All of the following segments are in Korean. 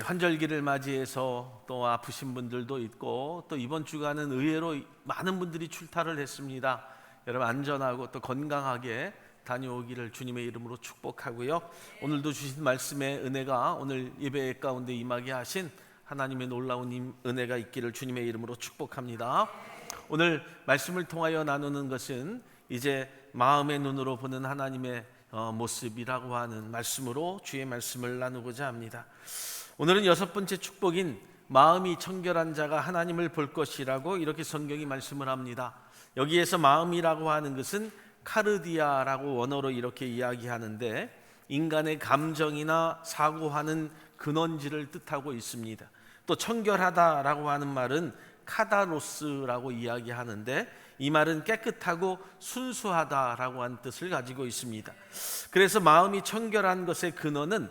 환절기를 맞이해서 또 아프신 분들도 있고 또 이번 주간은 의외로 많은 분들이 출타를 했습니다. 여러분 안전하고 또 건강하게 다녀오기를 주님의 이름으로 축복하고요. 오늘도 주신 말씀의 은혜가 오늘 예배 가운데 임하게 하신 하나님의 놀라운 은혜가 있기를 주님의 이름으로 축복합니다. 오늘 말씀을 통하여 나누는 것은 이제 마음의 눈으로 보는 하나님의 모습이라고 하는 말씀으로 주의 말씀을 나누고자 합니다. 오늘은 여섯 번째 축복인 마음이 청결한 자가 하나님을 볼 것이라고 이렇게 성경이 말씀을 합니다. 여기에서 마음이라고 하는 것은 카르디아라고 원어로 이렇게 이야기하는데 인간의 감정이나 사고하는 근원지를 뜻하고 있습니다. 또 청결하다라고 하는 말은 카다로스라고 이야기하는데 이 말은 깨끗하고 순수하다라고 하는 뜻을 가지고 있습니다. 그래서 마음이 청결한 것의 근원은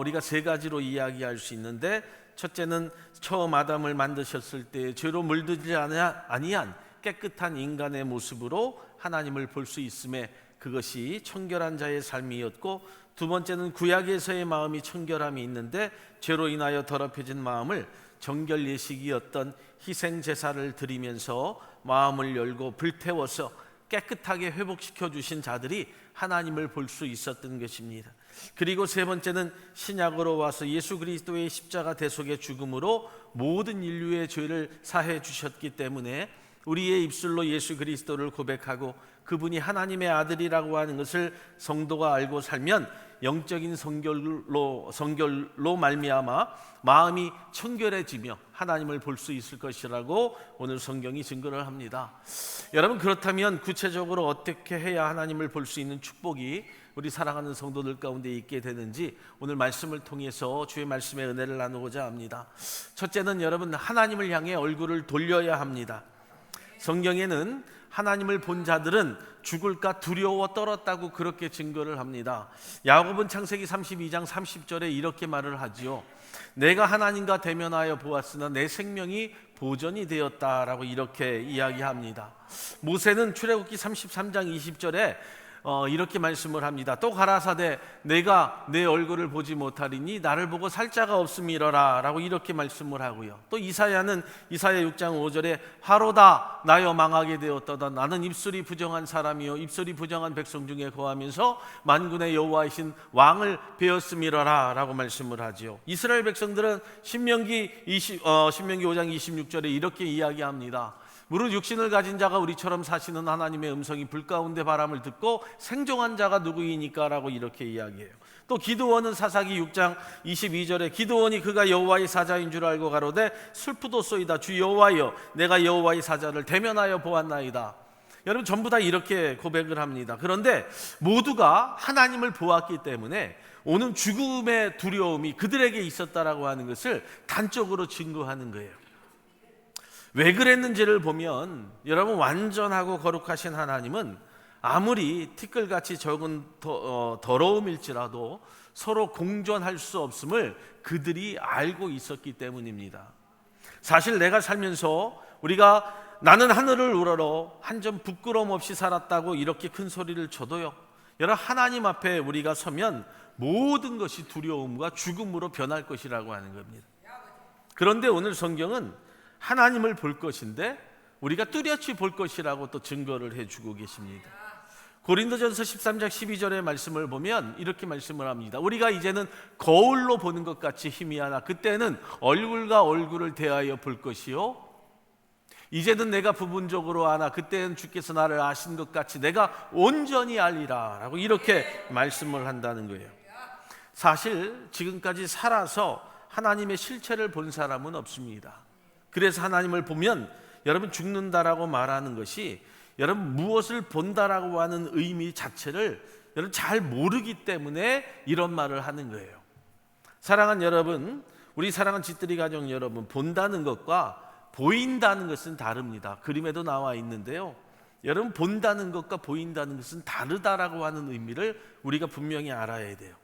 우리가 세 가지로 이야기할 수 있는데, 첫째는 처음 아담을 만드셨을 때 죄로 물들지 아니한 깨끗한 인간의 모습으로 하나님을 볼 수 있음에 그것이 청결한 자의 삶이었고, 두 번째는 구약에서의 마음이 청결함이 있는데 죄로 인하여 더럽혀진 마음을 정결 예식이었던 희생 제사를 드리면서 마음을 열고 불태워서 깨끗하게 회복시켜 주신 자들이 하나님을 볼 수 있었던 것입니다. 그리고 세 번째는 신약으로 와서 예수 그리스도의 십자가 대속의 죽음으로 모든 인류의 죄를 사해 주셨기 때문에 우리의 입술로 예수 그리스도를 고백하고 그분이 하나님의 아들이라고 하는 것을 성도가 알고 살면 영적인 성결로 말미암아 마음이 청결해지며 하나님을 볼 수 있을 것이라고 오늘 성경이 증거를 합니다. 여러분, 그렇다면 구체적으로 어떻게 해야 하나님을 볼 수 있는 축복이 우리 사랑하는 성도들 가운데 있게 되는지 오늘 말씀을 통해서 주의 말씀의 은혜를 나누고자 합니다. 첫째는 여러분, 하나님을 향해 얼굴을 돌려야 합니다. 성경에는 하나님을 본 자들은 죽을까 두려워 떨었다고 그렇게 증거를 합니다. 야고보는 창세기 32장 30절에 이렇게 말을 하지요. 내가 하나님과 대면하여 보았으나 내 생명이 보전이 되었다라고 이렇게 이야기합니다. 모세는 출애굽기 33장 20절에 이렇게 말씀을 합니다. 또 가라사대 내가 내 얼굴을 보지 못하리니 나를 보고 살 자가 없음이러라 라고 이렇게 말씀을 하고요. 또 이사야는 이사야 6장 5절에 하로다 나여 망하게 되었도다 나는 입술이 부정한 사람이요 입술이 부정한 백성 중에 거하면서 만군의 여호와이신 왕을 배웠음이러라 라고 말씀을 하지요. 이스라엘 백성들은 신명기 5장 26절에 이렇게 이야기합니다. 무릇 육신을 가진 자가 우리처럼 사시는 하나님의 음성이 불 가운데 바람을 듣고 생존한 자가 누구이니까 라고 이렇게 이야기해요. 또 기드온은 사사기 6장 22절에 기드온이 그가 여호와의 사자인 줄 알고 가로되 슬프도소이다 주 여호와여 내가 여호와의 사자를 대면하여 보았나이다. 여러분, 전부 다 이렇게 고백을 합니다. 그런데 모두가 하나님을 보았기 때문에 오는 죽음의 두려움이 그들에게 있었다라고 하는 것을 단적으로 증거하는 거예요. 왜 그랬는지를 보면 여러분, 완전하고 거룩하신 하나님은 아무리 티끌같이 적은 더러움일지라도 서로 공존할 수 없음을 그들이 알고 있었기 때문입니다. 사실 내가 살면서 우리가 나는 하늘을 우러러 한 점 부끄러움 없이 살았다고 이렇게 큰 소리를 쳐도요, 여러분, 하나님 앞에 우리가 서면 모든 것이 두려움과 죽음으로 변할 것이라고 하는 겁니다. 그런데 오늘 성경은 하나님을 볼 것인데 우리가 뚜렷이 볼 것이라고 또 증거를 해주고 계십니다. 고린도전서 13장 12절의 말씀을 보면 이렇게 말씀을 합니다. 우리가 이제는 거울로 보는 것 같이 희미하나 그때는 얼굴과 얼굴을 대하여 볼 것이요 이제는 내가 부분적으로 아나 그때는 주께서 나를 아신 것 같이 내가 온전히 알리라 라고 이렇게 말씀을 한다는 거예요. 사실 지금까지 살아서 하나님의 실체를 본 사람은 없습니다. 그래서 하나님을 보면 여러분 죽는다라고 말하는 것이 여러분 무엇을 본다라고 하는 의미 자체를 여러분 잘 모르기 때문에 이런 말을 하는 거예요. 사랑하는 여러분, 우리 사랑하는 집들이 가족 여러분, 본다는 것과 보인다는 것은 다릅니다. 그림에도 나와 있는데요, 여러분 본다는 것과 보인다는 것은 다르다라고 하는 의미를 우리가 분명히 알아야 돼요.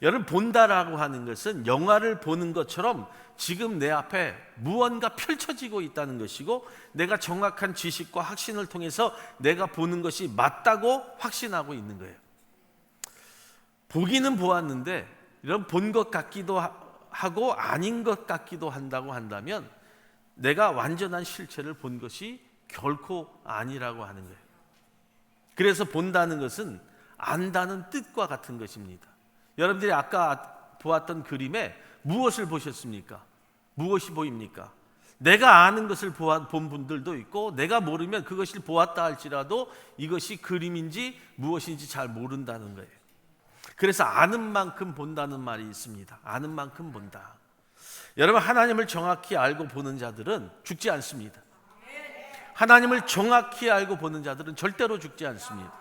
여러분, 본다라고 하는 것은 영화를 보는 것처럼 지금 내 앞에 무언가 펼쳐지고 있다는 것이고 내가 정확한 지식과 확신을 통해서 내가 보는 것이 맞다고 확신하고 있는 거예요. 보기는 보았는데 여러분 본 것 같기도 하고 아닌 것 같기도 한다고 한다면 내가 완전한 실체를 본 것이 결코 아니라고 하는 거예요. 그래서 본다는 것은 안다는 뜻과 같은 것입니다. 여러분들이 아까 보았던 그림에 무엇을 보셨습니까? 무엇이 보입니까? 내가 아는 것을 본 분들도 있고, 내가 모르면 그것을 보았다 할지라도 이것이 그림인지 무엇인지 잘 모른다는 거예요. 그래서 아는 만큼 본다는 말이 있습니다. 아는 만큼 본다. 여러분, 하나님을 정확히 알고 보는 자들은 죽지 않습니다. 하나님을 정확히 알고 보는 자들은 절대로 죽지 않습니다.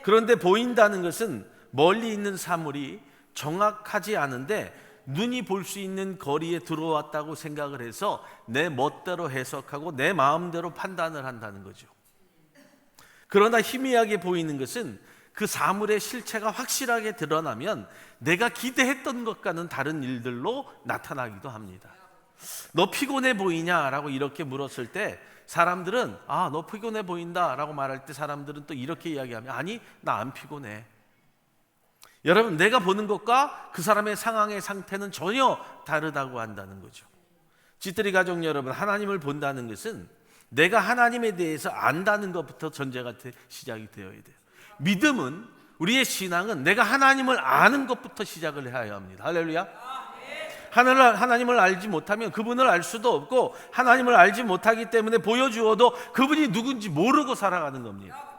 그런데 보인다는 것은 멀리 있는 사물이 정확하지 않은데 눈이 볼 수 있는 거리에 들어왔다고 생각을 해서 내 멋대로 해석하고 내 마음대로 판단을 한다는 거죠. 그러나 희미하게 보이는 것은 그 사물의 실체가 확실하게 드러나면 내가 기대했던 것과는 다른 일들로 나타나기도 합니다. 너 피곤해 보이냐라고 이렇게 물었을 때 사람들은 너 피곤해 보인다라고 말할 때 사람들은 또 이렇게 이야기하면 아니, 나 안 피곤해. 여러분, 내가 보는 것과 그 사람의 상황의 상태는 전혀 다르다고 한다는 거죠. 쥐떼리 가족 여러분, 하나님을 본다는 것은 내가 하나님에 대해서 안다는 것부터 전제가 시작이 되어야 돼요. 믿음은, 우리의 신앙은 내가 하나님을 아는 것부터 시작을 해야 합니다. 할렐루야. 하나님을 알지 못하면 그분을 알 수도 없고, 하나님을 알지 못하기 때문에 보여주어도 그분이 누군지 모르고 살아가는 겁니다.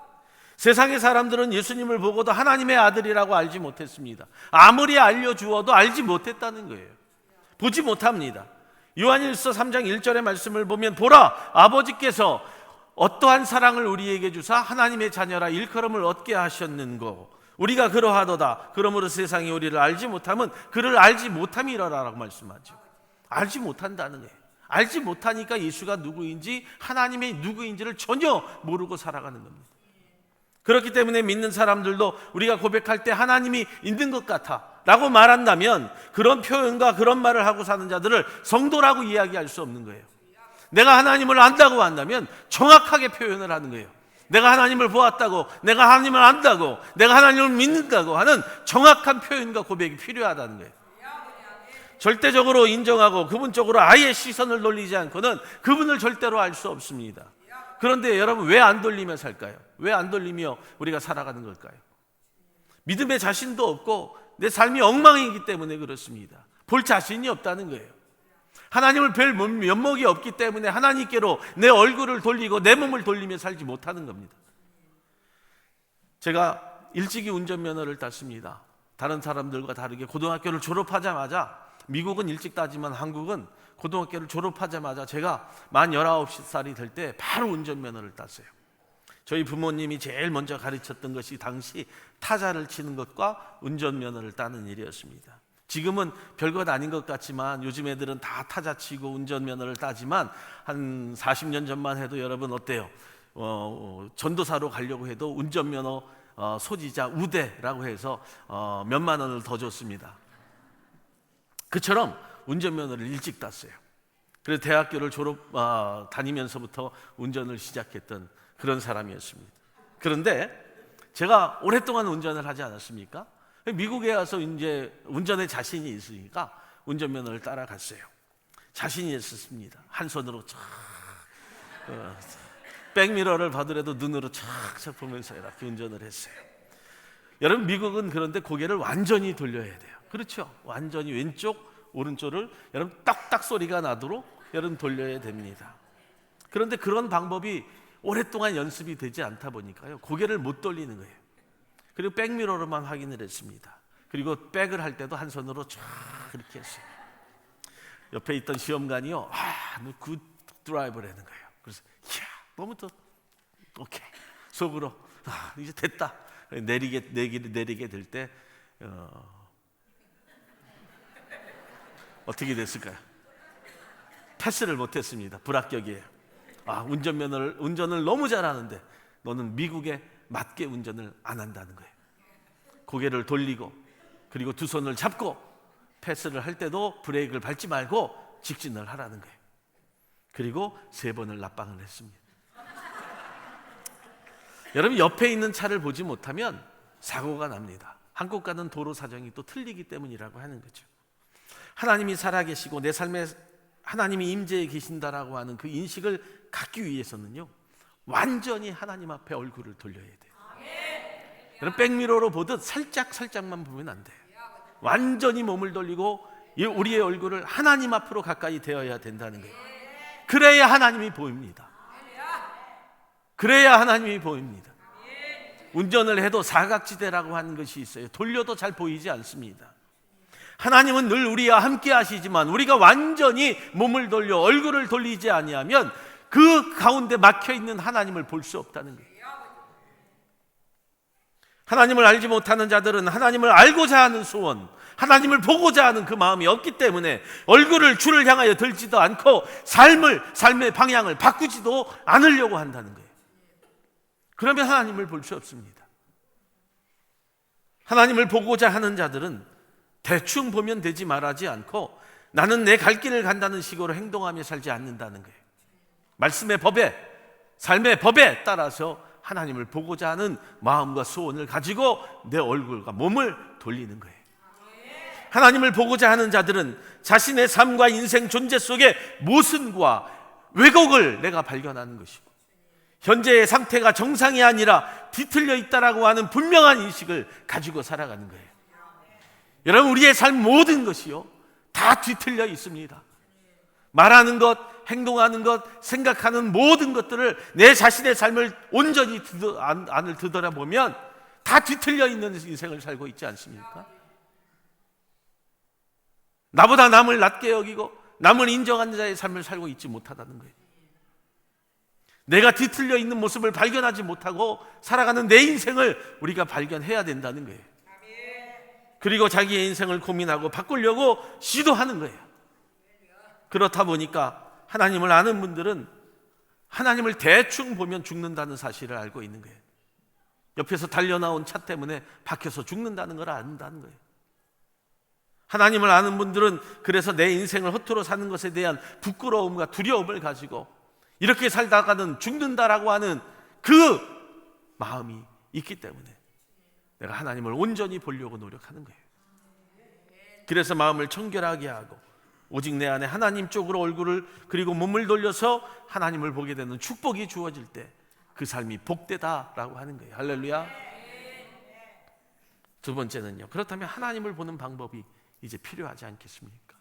세상의 사람들은 예수님을 보고도 하나님의 아들이라고 알지 못했습니다. 아무리 알려주어도 알지 못했다는 거예요. 보지 못합니다. 요한일서 3장 1절의 말씀을 보면 보라, 아버지께서 어떠한 사랑을 우리에게 주사 하나님의 자녀라 일컬음을 얻게 하셨는고 우리가 그러하도다. 그러므로 세상이 우리를 알지 못하면 그를 알지 못함이라라고 말씀하죠. 알지 못한다는 거예요. 알지 못하니까 예수가 누구인지, 하나님의 누구인지를 전혀 모르고 살아가는 겁니다. 그렇기 때문에 믿는 사람들도 우리가 고백할 때 하나님이 있는 것 같아 라고 말한다면 그런 표현과 그런 말을 하고 사는 자들을 성도라고 이야기할 수 없는 거예요. 내가 하나님을 안다고 한다면 정확하게 표현을 하는 거예요. 내가 하나님을 보았다고, 내가 하나님을 안다고, 내가 하나님을 믿는다고 하는 정확한 표현과 고백이 필요하다는 거예요. 절대적으로 인정하고 그분 쪽으로 아예 시선을 돌리지 않고는 그분을 절대로 알 수 없습니다. 그런데 여러분, 왜 안 돌리며 살까요? 왜 안 돌리며 우리가 살아가는 걸까요? 믿음의 자신도 없고 내 삶이 엉망이기 때문에 그렇습니다. 볼 자신이 없다는 거예요. 하나님을 뵐 면목이 없기 때문에 하나님께로 내 얼굴을 돌리고 내 몸을 돌리며 살지 못하는 겁니다. 제가 일찍이 운전면허를 땄습니다. 다른 사람들과 다르게 고등학교를 졸업하자마자, 미국은 일찍 따지만 한국은 고등학교를 졸업하자마자 제가 만 19살이 될 때 바로 운전면허를 땄어요. 저희 부모님이 제일 먼저 가르쳤던 것이 당시 타자를 치는 것과 운전면허를 따는 일이었습니다. 지금은 별것 아닌 것 같지만 요즘 애들은 다 타자 치고 운전면허를 따지만 한 40년 전만 해도 여러분 어때요? 전도사로 가려고 해도 운전면허 소지자 우대라고 해서 몇만 원을 더 줬습니다. 그처럼 운전면허를 일찍 땄어요. 그래서 대학교를 다니면서부터 운전을 시작했던 그런 사람이었습니다. 그런데 제가 오랫동안 운전을 하지 않았습니까? 미국에 와서 이제 운전에 자신이 있으니까 운전면허를 따라갔어요. 자신이 있었습니다. 한 손으로 촥 백미러를 봐더라도 눈으로 촥 보면서 이렇게 운전을 했어요. 여러분, 미국은 그런데 고개를 완전히 돌려야 돼요. 그렇죠? 완전히 왼쪽 오른쪽을 여러분 딱딱 소리가 나도록 여러분 돌려야 됩니다. 그런데 그런 방법이 오랫동안 연습이 되지 않다 보니까요, 고개를 못 돌리는 거예요. 그리고 백미러로만 확인을 했습니다. 그리고 백을 할 때도 한 손으로 쫙 이렇게 했어요. 옆에 있던 시험관이요, 너 굿 드라이버라는 거예요. 그래서 너무 또 오케이 속으로 이제 됐다. 내리게 될 때 어떻게 됐을까요? 패스를 못했습니다. 불합격이에요. 운전을 너무 잘하는데 너는 미국에 맞게 운전을 안 한다는 거예요. 고개를 돌리고 그리고 두 손을 잡고 패스를 할 때도 브레이크를 밟지 말고 직진을 하라는 거예요. 그리고 3번을 납방을 했습니다. 여러분, 옆에 있는 차를 보지 못하면 사고가 납니다. 한국과는 도로 사정이 또 틀리기 때문이라고 하는 거죠. 하나님이 살아계시고 내 삶에 하나님이 임재해 계신다라고 하는 그 인식을 갖기 위해서는요, 완전히 하나님 앞에 얼굴을 돌려야 돼요. 여러분, 백미러로 보듯 살짝만 보면 안 돼요. 완전히 몸을 돌리고 우리의 얼굴을 하나님 앞으로 가까이 되어야 된다는 거예요. 그래야 하나님이 보입니다. 그래야 하나님이 보입니다. 운전을 해도 사각지대라고 하는 것이 있어요. 돌려도 잘 보이지 않습니다. 하나님은 늘 우리와 함께 하시지만 우리가 완전히 몸을 돌려 얼굴을 돌리지 아니하면 그 가운데 막혀있는 하나님을 볼 수 없다는 거예요. 하나님을 알지 못하는 자들은 하나님을 알고자 하는 소원, 하나님을 보고자 하는 그 마음이 없기 때문에 얼굴을 주를 향하여 들지도 않고 삶의 방향을 바꾸지도 않으려고 한다는 거예요. 그러면 하나님을 볼 수 없습니다. 하나님을 보고자 하는 자들은 대충 보면 되지 말하지 않고 나는 내 갈 길을 간다는 식으로 행동하며 살지 않는다는 거예요. 말씀의 법에, 삶의 법에 따라서 하나님을 보고자 하는 마음과 소원을 가지고 내 얼굴과 몸을 돌리는 거예요. 하나님을 보고자 하는 자들은 자신의 삶과 인생 존재 속에 모순과 왜곡을 내가 발견하는 것이고 현재의 상태가 정상이 아니라 뒤틀려 있다라고 하는 분명한 인식을 가지고 살아가는 거예요. 여러분, 우리의 삶 모든 것이요 다 뒤틀려 있습니다. 말하는 것, 행동하는 것, 생각하는 모든 것들을 내 자신의 삶을 온전히 안을 뒤돌아보면 다 뒤틀려 있는 인생을 살고 있지 않습니까? 나보다 남을 낮게 여기고 남을 인정하는 자의 삶을 살고 있지 못하다는 거예요. 내가 뒤틀려 있는 모습을 발견하지 못하고 살아가는 내 인생을 우리가 발견해야 된다는 거예요. 그리고 자기의 인생을 고민하고 바꾸려고 시도하는 거예요. 그렇다 보니까 하나님을 아는 분들은 하나님을 대충 보면 죽는다는 사실을 알고 있는 거예요. 옆에서 달려나온 차 때문에 박혀서 죽는다는 걸 안다는 거예요. 하나님을 아는 분들은 그래서 내 인생을 허투루 사는 것에 대한 부끄러움과 두려움을 가지고 이렇게 살다가는 죽는다라고 하는 그 마음이 있기 때문에 내가 하나님을 온전히 보려고 노력하는 거예요. 그래서 마음을 청결하게 하고 오직 내 안에 하나님 쪽으로 얼굴을 그리고 몸을 돌려서 하나님을 보게 되는 축복이 주어질 때 그 삶이 복되다라고 하는 거예요. 할렐루야. 두 번째는요, 그렇다면 하나님을 보는 방법이 이제 필요하지 않겠습니까?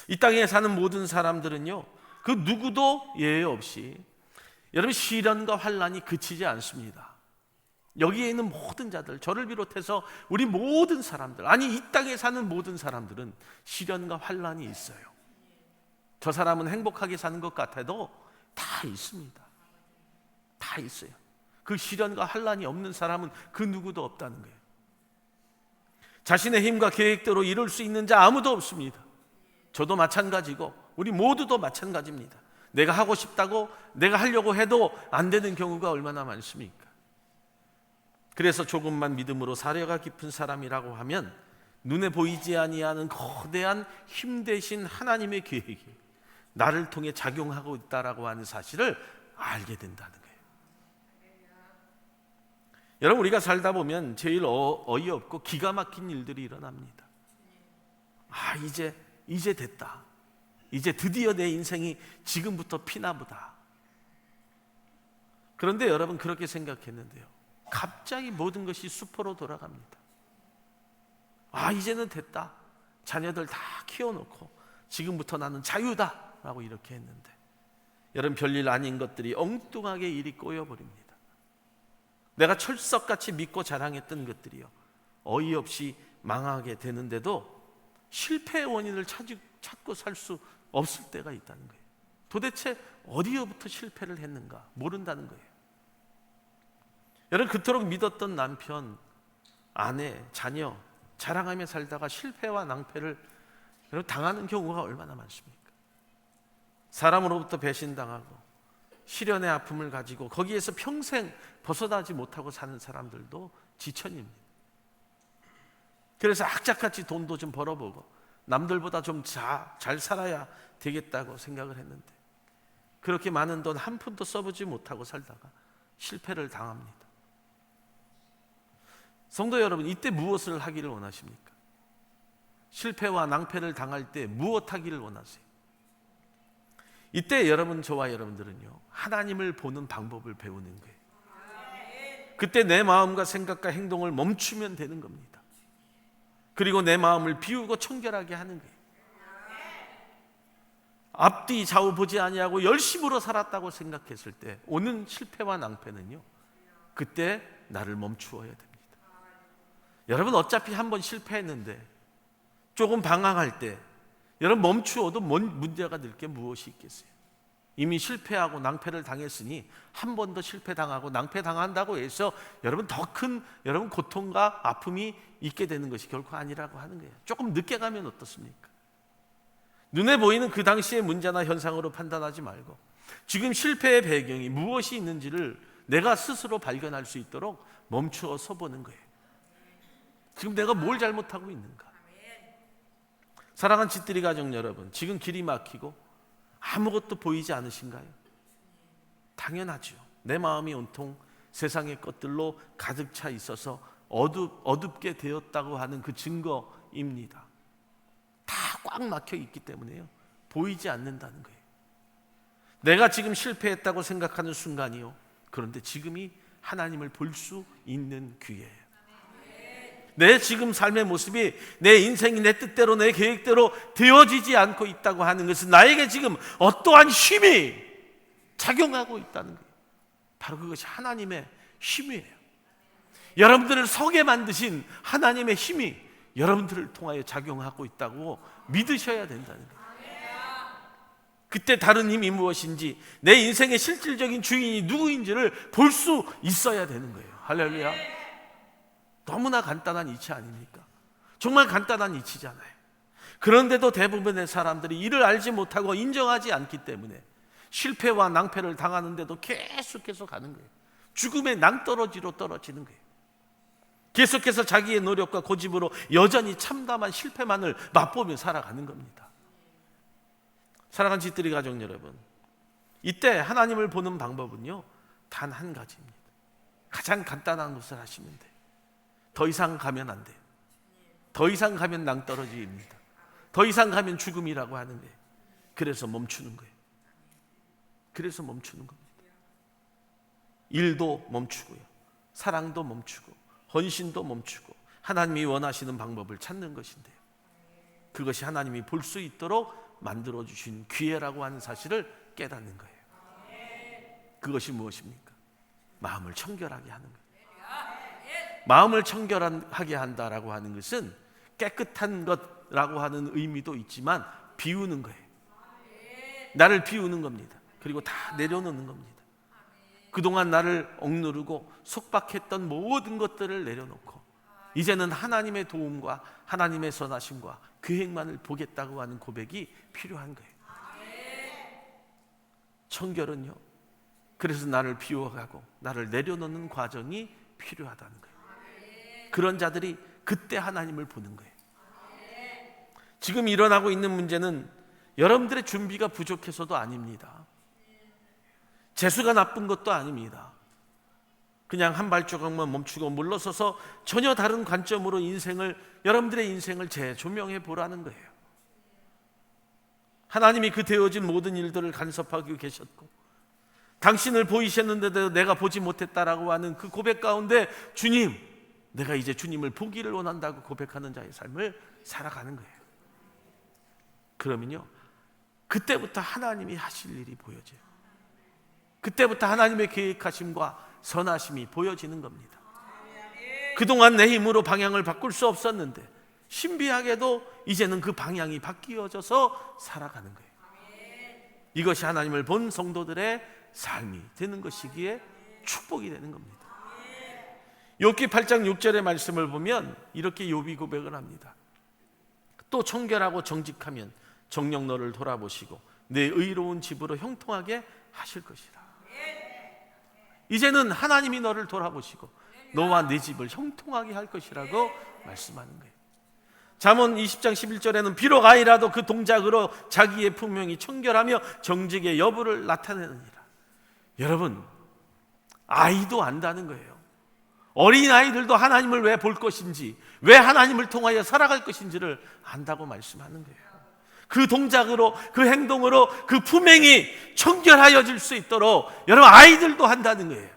이 땅에 사는 모든 사람들은요, 그 누구도 예외 없이 여러분 시련과 환난이 그치지 않습니다. 여기에 있는 모든 자들, 저를 비롯해서 우리 모든 사람들, 아니 이 땅에 사는 모든 사람들은 시련과 환난이 있어요. 저 사람은 행복하게 사는 것 같아도 다 있습니다. 다 있어요. 그 시련과 환난이 없는 사람은 그 누구도 없다는 거예요. 자신의 힘과 계획대로 이룰 수 있는 자 아무도 없습니다. 저도 마찬가지고 우리 모두도 마찬가지입니다. 내가 하고 싶다고 내가 하려고 해도 안 되는 경우가 얼마나 많습니까? 그래서 조금만 믿음으로 사려가 깊은 사람이라고 하면 눈에 보이지 아니하는 거대한 힘 대신 하나님의 계획이 나를 통해 작용하고 있다라고 하는 사실을 알게 된다는 거예요. 여러분, 우리가 살다 보면 제일 어이없고 기가 막힌 일들이 일어납니다. 이제 됐다. 이제 드디어 내 인생이 지금부터 피나보다. 그런데 여러분 그렇게 생각했는데요, 갑자기 모든 것이 수포로 돌아갑니다. 이제는 됐다. 자녀들 다 키워놓고 지금부터 나는 자유다 라고 이렇게 했는데 여러분 별일 아닌 것들이 엉뚱하게 일이 꼬여버립니다. 내가 철석같이 믿고 자랑했던 것들이요 어이없이 망하게 되는데도 실패의 원인을 찾고 살 수 없을 때가 있다는 거예요. 도대체 어디서부터 실패를 했는가 모른다는 거예요. 여러분 그토록 믿었던 남편, 아내, 자녀 자랑하며 살다가 실패와 낭패를 여러분 당하는 경우가 얼마나 많습니까? 사람으로부터 배신당하고 시련의 아픔을 가지고 거기에서 평생 벗어나지 못하고 사는 사람들도 지천입니다. 그래서 악착같이 돈도 좀 벌어보고 남들보다 좀 잘 살아야 되겠다고 생각을 했는데 그렇게 많은 돈 한 푼도 써보지 못하고 살다가 실패를 당합니다. 성도 여러분, 이때 무엇을 하기를 원하십니까? 실패와 낭패를 당할 때 무엇 하기를 원하세요? 이때 여러분, 저와 여러분들은요, 하나님을 보는 방법을 배우는 거예요. 그때 내 마음과 생각과 행동을 멈추면 되는 겁니다. 그리고 내 마음을 비우고 청결하게 하는 거예요. 앞뒤 좌우 보지 아니하고 열심으로 살았다고 생각했을 때 오는 실패와 낭패는요, 그때 나를 멈추어야 됩니다. 여러분, 어차피 한번 실패했는데 조금 방황할 때 여러분 멈추어도 문제가 될 게 무엇이 있겠어요? 이미 실패하고 낭패를 당했으니 한 번 더 실패당하고 낭패당한다고 해서 여러분 더 큰 여러분 고통과 아픔이 있게 되는 것이 결코 아니라고 하는 거예요. 조금 늦게 가면 어떻습니까? 눈에 보이는 그 당시의 문제나 현상으로 판단하지 말고 지금 실패의 배경이 무엇이 있는지를 내가 스스로 발견할 수 있도록 멈추어 서 보는 거예요. 지금 내가 뭘 잘못하고 있는가? 사랑하는 집들이 가족 여러분, 지금 길이 막히고 아무것도 보이지 않으신가요? 당연하죠. 내 마음이 온통 세상의 것들로 가득 차 있어서 어둡게 되었다고 하는 그 증거입니다. 다 꽉 막혀 있기 때문에요, 보이지 않는다는 거예요. 내가 지금 실패했다고 생각하는 순간이요, 그런데 지금이 하나님을 볼 수 있는 기회예요. 내 지금 삶의 모습이 내 인생이 내 뜻대로 내 계획대로 되어지지 않고 있다고 하는 것은 나에게 지금 어떠한 힘이 작용하고 있다는 거예요. 바로 그것이 하나님의 힘이에요. 여러분들을 서게 만드신 하나님의 힘이 여러분들을 통하여 작용하고 있다고 믿으셔야 된다는 거예요. 그때 다른 힘이 무엇인지, 내 인생의 실질적인 주인이 누구인지를 볼 수 있어야 되는 거예요. 할렐루야. 너무나 간단한 이치 아닙니까? 정말 간단한 이치잖아요. 그런데도 대부분의 사람들이 이를 알지 못하고 인정하지 않기 때문에 실패와 낭패를 당하는데도 계속해서 가는 거예요. 죽음의 낭떠러지로 떨어지는 거예요. 계속해서 자기의 노력과 고집으로 여전히 참담한 실패만을 맛보며 살아가는 겁니다. 사랑하는 집들이 가족 여러분, 이때 하나님을 보는 방법은요, 단 한 가지입니다. 가장 간단한 것을 하시면 돼요. 더 이상 가면 안 돼요. 더 이상 가면 낭떠러지입니다. 더 이상 가면 죽음이라고 하는 거예요. 그래서 멈추는 거예요. 그래서 멈추는 겁니다. 일도 멈추고요, 사랑도 멈추고, 헌신도 멈추고, 하나님이 원하시는 방법을 찾는 것인데요, 그것이 하나님이 볼 수 있도록 만들어주신 기회라고 하는 사실을 깨닫는 거예요. 그것이 무엇입니까? 마음을 청결하게 하는 거예요. 마음을 청결하게 한다라고 하는 것은 깨끗한 것라고 하는 의미도 있지만 비우는 거예요. 나를 비우는 겁니다. 그리고 다 내려놓는 겁니다. 그동안 나를 억누르고 속박했던 모든 것들을 내려놓고 이제는 하나님의 도움과 하나님의 선하심과 계획만을 보겠다고 하는 고백이 필요한 거예요. 청결은요, 그래서 나를 비워가고 나를 내려놓는 과정이 필요하다는 거예요. 그런 자들이 그때 하나님을 보는 거예요. 지금 일어나고 있는 문제는 여러분들의 준비가 부족해서도 아닙니다. 재수가 나쁜 것도 아닙니다. 그냥 한 발조각만 멈추고 물러서서 전혀 다른 관점으로 여러분들의 인생을 재조명해 보라는 거예요. 하나님이 그 되어진 모든 일들을 간섭하고 계셨고, 당신을 보이셨는데도 내가 보지 못했다라고 하는 그 고백 가운데 주님, 내가 이제 주님을 보기를 원한다고 고백하는 자의 삶을 살아가는 거예요. 그러면요, 그때부터 하나님이 하실 일이 보여져요. 그때부터 하나님의 계획하심과 선하심이 보여지는 겁니다. 그동안 내 힘으로 방향을 바꿀 수 없었는데 신비하게도 이제는 그 방향이 바뀌어져서 살아가는 거예요. 이것이 하나님을 본 성도들의 삶이 되는 것이기에 축복이 되는 겁니다. 욥기 8장 6절의 말씀을 보면 이렇게 욥이 고백을 합니다. 또 청결하고 정직하면 정녕 너를 돌아보시고 내 의로운 집으로 형통하게 하실 것이라. 이제는 하나님이 너를 돌아보시고 너와 네 집을 형통하게 할 것이라고 말씀하는 거예요. 잠언 20장 11절에는 비록 아이라도 그 동작으로 자기의 품명이 청결하며 정직의 여부를 나타내느니라. 여러분, 아이도 안다는 거예요. 어린아이들도 하나님을 왜 볼 것인지, 왜 하나님을 통하여 살아갈 것인지를 안다고 말씀하는 거예요. 그 동작으로, 그 행동으로 그 품행이 청결하여질 수 있도록 여러분 아이들도 한다는 거예요.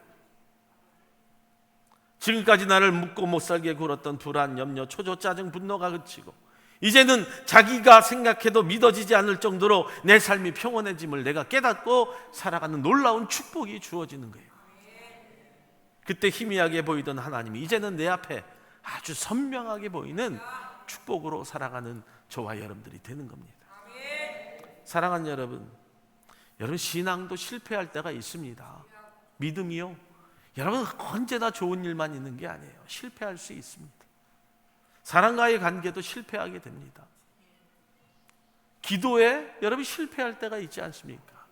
지금까지 나를 묵고 못 살게 굴었던 불안, 염려, 초조, 짜증, 분노가 그치고 이제는 자기가 생각해도 믿어지지 않을 정도로 내 삶이 평온해짐을 내가 깨닫고 살아가는 놀라운 축복이 주어지는 거예요. 그때 희미하게 보이던 하나님이 이제는 내 앞에 아주 선명하게 보이는 축복으로 살아가는 저와 여러분들이 되는 겁니다. 사랑하는 여러분, 여러분 신앙도 실패할 때가 있습니다. 믿음이요, 여러분 언제나 좋은 일만 있는 게 아니에요. 실패할 수 있습니다. 사람과의 관계도 실패하게 됩니다. 기도에 여러분 실패할 때가 있지 않습니까?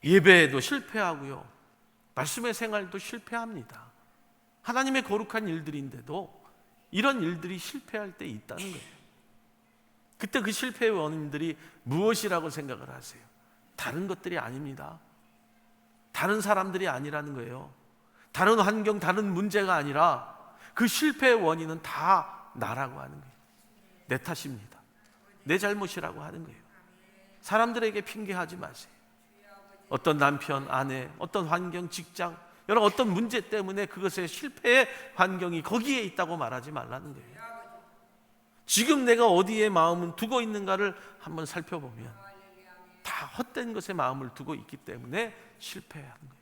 예배에도 실패하고요, 말씀의 생활도 실패합니다. 하나님의 거룩한 일들인데도 이런 일들이 실패할 때 있다는 거예요. 그때 그 실패의 원인들이 무엇이라고 생각을 하세요? 다른 것들이 아닙니다. 다른 사람들이 아니라는 거예요. 다른 환경, 다른 문제가 아니라 그 실패의 원인은 다 나라고 하는 거예요. 내 탓입니다. 내 잘못이라고 하는 거예요. 사람들에게 핑계하지 마세요. 어떤 남편, 아내, 어떤 환경, 직장, 여러분 어떤 문제 때문에 그것의 실패의 환경이 거기에 있다고 말하지 말라는 거예요. 지금 내가 어디에 마음을 두고 있는가를 한번 살펴보면 다 헛된 것에 마음을 두고 있기 때문에 실패하는 거예요.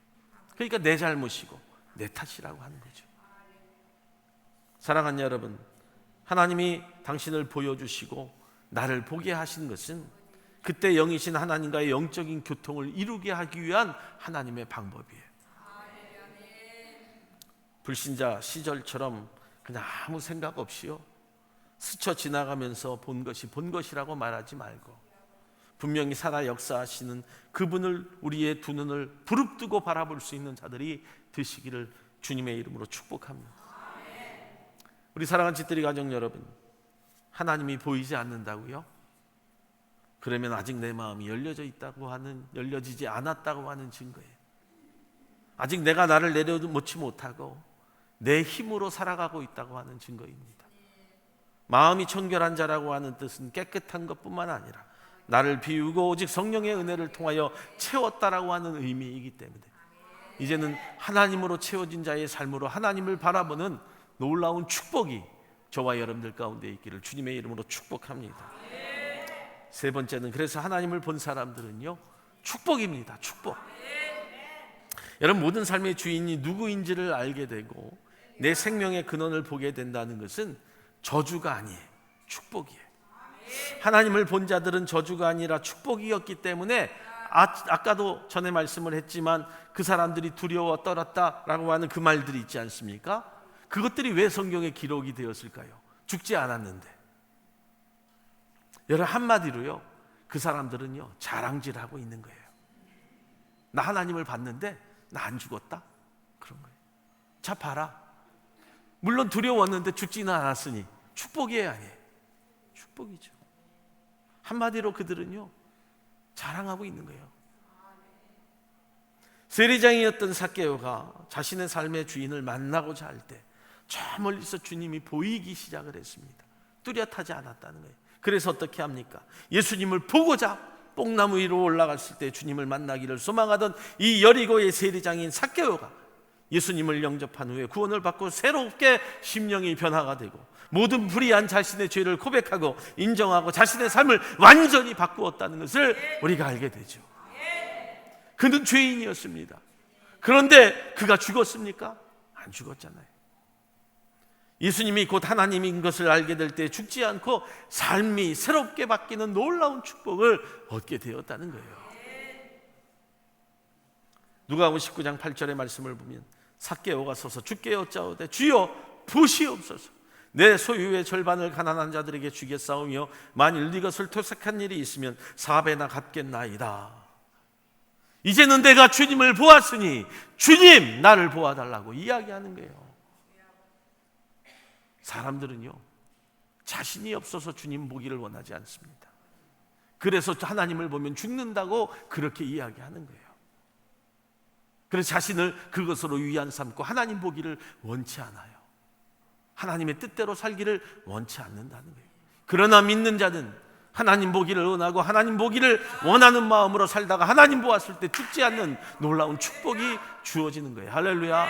그러니까 내 잘못이고 내 탓이라고 하는 거죠. 사랑하는 여러분, 하나님이 당신을 보여주시고 나를 보게 하신 것은 그때 영이신 하나님과의 영적인 교통을 이루게 하기 위한 하나님의 방법이에요. 불신자 시절처럼 그냥 아무 생각 없이요, 스쳐 지나가면서 본 것이 본 것이라고 말하지 말고 분명히 살아 역사하시는 그분을 우리의 두 눈을 부릅뜨고 바라볼 수 있는 자들이 되시기를 주님의 이름으로 축복합니다. 우리 사랑하는 집들이 가정 여러분, 하나님이 보이지 않는다고요? 그러면 아직 내 마음이 열려지지 않았다고 하는 증거예요. 아직 내가 나를 내려놓지 못하고 내 힘으로 살아가고 있다고 하는 증거입니다. 마음이 청결한 자라고 하는 뜻은 깨끗한 것뿐만 아니라 나를 비우고 오직 성령의 은혜를 통하여 채웠다라고 하는 의미이기 때문에 이제는 하나님으로 채워진 자의 삶으로 하나님을 바라보는 놀라운 축복이 저와 여러분들 가운데 있기를 주님의 이름으로 축복합니다. 세 번째는, 그래서 하나님을 본 사람들은요, 축복입니다. 축복. 여러분 모든 삶의 주인이 누구인지를 알게 되고 내 생명의 근원을 보게 된다는 것은 저주가 아니에요. 축복이에요. 하나님을 본 자들은 저주가 아니라 축복이었기 때문에 아까도 전에 말씀을 했지만 그 사람들이 두려워 떨었다라고 하는 그 말들이 있지 않습니까? 그것들이 왜 성경에 기록이 되었을까요? 죽지 않았는데. 여러분 한마디로요, 그 사람들은요 자랑질하고 있는 거예요. 나 하나님을 봤는데 나 안 죽었다? 그런 거예요. 자 봐라, 물론 두려웠는데 죽지는 않았으니 축복이에요, 아니에요? 축복이죠. 한마디로 그들은요 자랑하고 있는 거예요. 세리장이었던 삭개오가 자신의 삶의 주인을 만나고자 할 때 저 멀리서 주님이 보이기 시작을 했습니다. 뚜렷하지 않았다는 거예요. 그래서 어떻게 합니까? 예수님을 보고자 뽕나무 위로 올라갔을 때 주님을 만나기를 소망하던 이 여리고의 세리장인 삭개오가 예수님을 영접한 후에 구원을 받고 새롭게 심령이 변화가 되고 모든 불의한 자신의 죄를 고백하고 인정하고 자신의 삶을 완전히 바꾸었다는 것을 우리가 알게 되죠. 그는 죄인이었습니다. 그런데 그가 죽었습니까? 안 죽었잖아요. 예수님이 곧 하나님인 것을 알게 될 때 죽지 않고 삶이 새롭게 바뀌는 놀라운 축복을 얻게 되었다는 거예요. 누가복음 19장 8절의 말씀을 보면 삭개오가 서서 주께 여짜오되 주여 보시옵소서, 내 소유의 절반을 가난한 자들에게 주겠사오며 만일 이것을 토색한 일이 있으면 4배나 갚겠나이다. 이제는 내가 주님을 보았으니 주님 나를 보아달라고 이야기하는 거예요. 사람들은요 자신이 없어서 주님 보기를 원하지 않습니다. 그래서 하나님을 보면 죽는다고 그렇게 이야기하는 거예요. 그래서 자신을 그것으로 위안 삼고 하나님 보기를 원치 않아요. 하나님의 뜻대로 살기를 원치 않는다는 거예요. 그러나 믿는 자는 하나님 보기를 원하고 하나님 보기를 원하는 마음으로 살다가 하나님 보았을 때 죽지 않는 놀라운 축복이 주어지는 거예요. 할렐루야.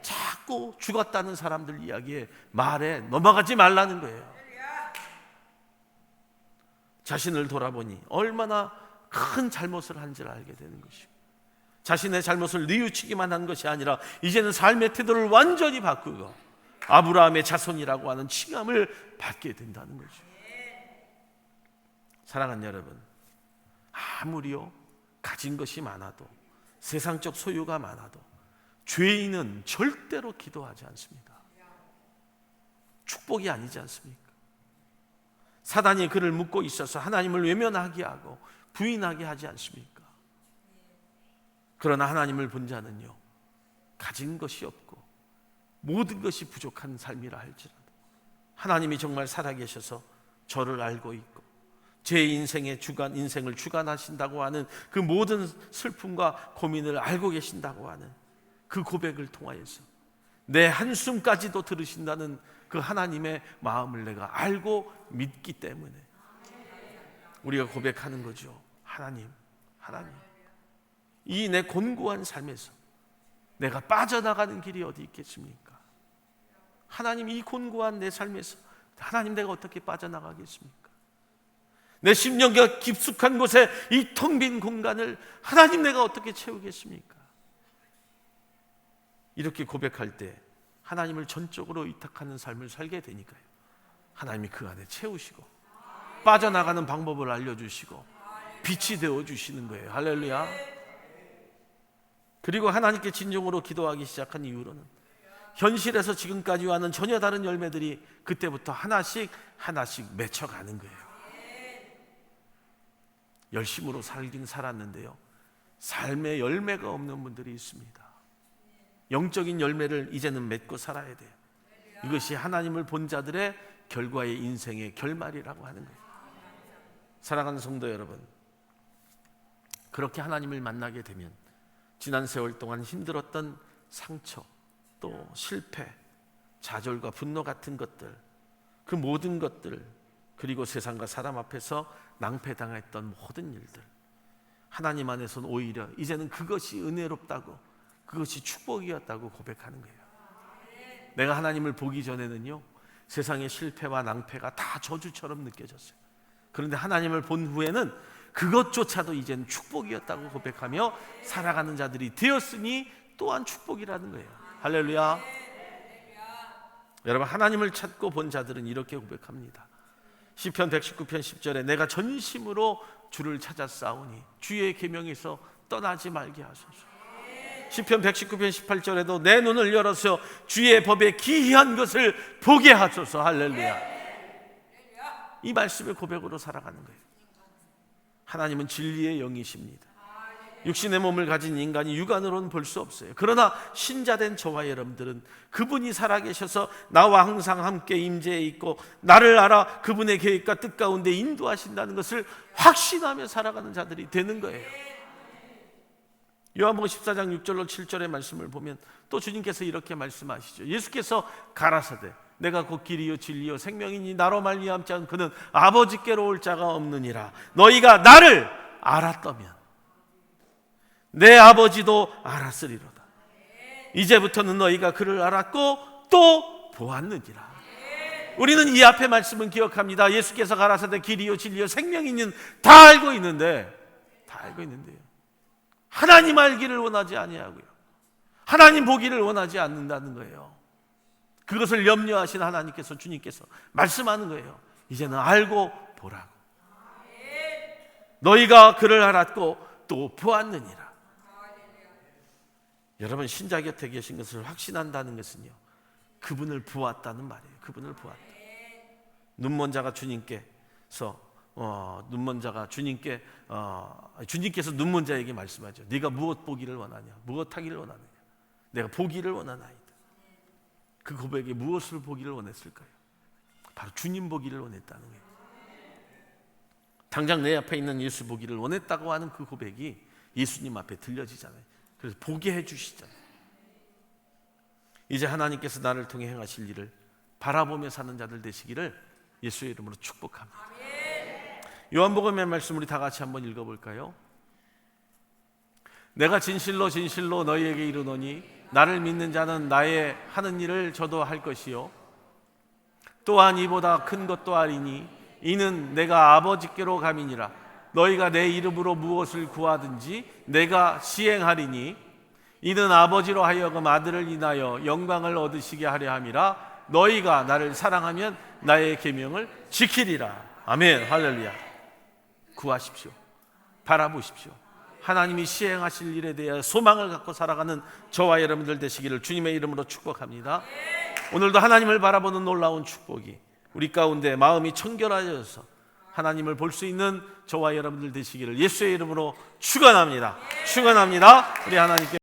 자꾸 죽었다는 사람들 이야기에 말에 넘어가지 말라는 거예요. 자신을 돌아보니 얼마나 큰 잘못을 한지를 알게 되는 것이고, 자신의 잘못을 뉘우치기만 한 것이 아니라 이제는 삶의 태도를 완전히 바꾸고 아브라함의 자손이라고 하는 칭함을 받게 된다는 거죠. 사랑하는 여러분, 아무리요 가진 것이 많아도, 세상적 소유가 많아도 죄인은 절대로 기도하지 않습니다. 축복이 아니지 않습니까? 사단이 그를 묶고 있어서 하나님을 외면하게 하고 부인하게 하지 않습니까? 그러나 하나님을 본 자는요, 가진 것이 없고 모든 것이 부족한 삶이라 할지라도 하나님이 정말 살아계셔서 저를 알고 있고 제 인생을 주관하신다고 하는 그 모든 슬픔과 고민을 알고 계신다고 하는 그 고백을 통하여서 내 한숨까지도 들으신다는 그 하나님의 마음을 내가 알고 믿기 때문에 우리가 고백하는 거죠. 하나님, 이 내 곤고한 삶에서 내가 빠져나가는 길이 어디 있겠습니까? 하나님, 이 곤고한 내 삶에서 하나님, 내가 어떻게 빠져나가겠습니까? 내 심령과 깊숙한 곳에 이 텅 빈 공간을 하나님, 내가 어떻게 채우겠습니까? 이렇게 고백할 때 하나님을 전적으로 의탁하는 삶을 살게 되니까요, 하나님이 그 안에 채우시고 빠져나가는 방법을 알려주시고 빛이 되어주시는 거예요. 할렐루야. 그리고 하나님께 진정으로 기도하기 시작한 이후로는 현실에서 지금까지 와는 전혀 다른 열매들이 그때부터 하나씩 맺혀가는 거예요. 열심으로 살긴 살았는데요, 삶의 열매가 없는 분들이 있습니다. 영적인 열매를 이제는 맺고 살아야 돼요. 이것이 하나님을 본 자들의 결과의 인생의 결말이라고 하는 거예요. 사랑하는 성도 여러분, 그렇게 하나님을 만나게 되면 지난 세월 동안 힘들었던 상처, 또 실패, 좌절과 분노 같은 것들, 그 모든 것들, 그리고 세상과 사람 앞에서 낭패당했던 모든 일들, 하나님 안에서는 오히려 이제는 그것이 은혜롭다고, 그것이 축복이었다고 고백하는 거예요. 내가 하나님을 보기 전에는요, 세상의 실패와 낭패가 다 저주처럼 느껴졌어요. 그런데 하나님을 본 후에는 그것조차도 이제는 축복이었다고 고백하며 살아가는 자들이 되었으니 또한 축복이라는 거예요. 할렐루야. 여러분, 하나님을 찾고 본 자들은 이렇게 고백합니다. 시편 119편 10절에 내가 전심으로 주를 찾아 싸우니 주의 계명에서 떠나지 말게 하소서. 시편 119편 18절에도 내 눈을 열어서 주의 법에 기이한 것을 보게 하소서. 할렐루야. 이 말씀의 고백으로 살아가는 거예요. 하나님은 진리의 영이십니다. 육신의 몸을 가진 인간이 육안으로는 볼 수 없어요. 그러나 신자된 저와 여러분들은 그분이 살아계셔서 나와 항상 함께 임재해 있고 나를 알아 그분의 계획과 뜻 가운데 인도하신다는 것을 확신하며 살아가는 자들이 되는 거예요. 요한복음 14장 6절로 7절의 말씀을 보면 또 주님께서 이렇게 말씀하시죠. 예수께서 가라사대 내가 곧 길이요 진리요 생명이니 나로 말미암지 않은 그는 아버지께로 올 자가 없느니라. 너희가 나를 알았다면 내 아버지도 알았으리로다. 이제부터는 너희가 그를 알았고 또 보았느니라. 우리는 이 앞의 말씀은 기억합니다. 예수께서 가라사대 길이요 진리요 생명이는 다 알고 있는데요, 하나님 알기를 원하지 아니하고요, 하나님 보기를 원하지 않는다는 거예요. 그것을 염려하신 하나님께서, 주님께서 말씀하는 거예요. 이제는 알고 보라고. 너희가 그를 알았고 또 보았느니라. 여러분, 신자 곁에 계신 것을 확신한다는 것은요, 그분을 보았다는 말이에요. 그분을 보았다. 눈먼 자가 주님께서 주님께서 눈먼 자에게 말씀하죠. 네가 무엇 보기를 원하냐, 무엇 하기를 원하느냐. 내가 보기를 원하나이다. 그 고백에 무엇을 보기를 원했을까요? 바로 주님 보기를 원했다는 거예요. 당장 내 앞에 있는 예수 보기를 원했다고 하는 그 고백이 예수님 앞에 들려지잖아요. 그래서 보게 해주시잖아요. 이제 하나님께서 나를 통해 행하실 일을 바라보며 사는 자들 되시기를 예수의 이름으로 축복합니다. 요한복음의 말씀 우리 다 같이 한번 읽어볼까요? 내가 진실로 진실로 너희에게 이르노니 나를 믿는 자는 나의 하는 일을 저도 할 것이요 또한 이보다 큰 것도 하리니 이는 내가 아버지께로 감이니라. 너희가 내 이름으로 무엇을 구하든지 내가 시행하리니 이는 아버지로 하여금 아들을 인하여 영광을 얻으시게 하려 함이라. 너희가 나를 사랑하면 나의 계명을 지키리라. 아멘. 할렐루야. 구하십시오. 바라보십시오. 하나님이 시행하실 일에 대해 소망을 갖고 살아가는 저와 여러분들 되시기를 주님의 이름으로 축복합니다. 오늘도 하나님을 바라보는 놀라운 축복이 우리 가운데 마음이 청결하여서 하나님을 볼 수 있는 저와 여러분들 되시기를 예수의 이름으로 축원합니다. 축원합니다. 우리 하나님께